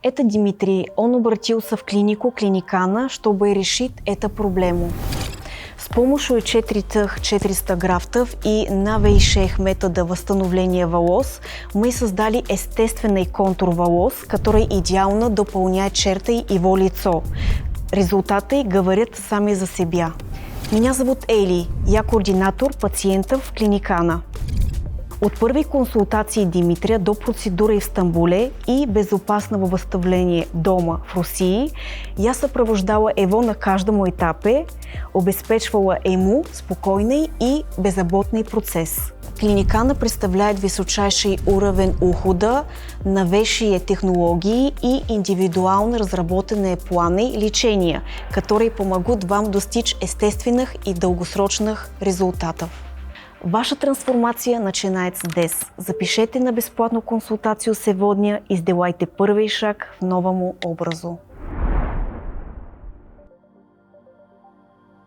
Это Дмитрий. Он обратился в клинику Клиникана, чтобы решить это проблему. С помощью 400 графтов и новейших метода восстановления волос мы создали естественный контур волос, который идеально дополняет черты его лицо. Результаты говорят сами за себя. Меня зовут Ели, я координатор пациентов в Клиникана. От първи консултации Димитрия до процедури в Стамбуле и безопасного възстановление дома в Русии, я съпровождала его на каждому етапе, обезпечвала му спокойный и беззаботный процесс. Клиникана представляет височайший уровень ухода, новейшие технологии и индивидуално разработанные планы лечения, которые помогут вам достичь естественных и дългосрочных резултатов. Ваша трансформация начинается днес. Запишете на безплатну консултацию сегодня и сделайте първи шаг в новому образу.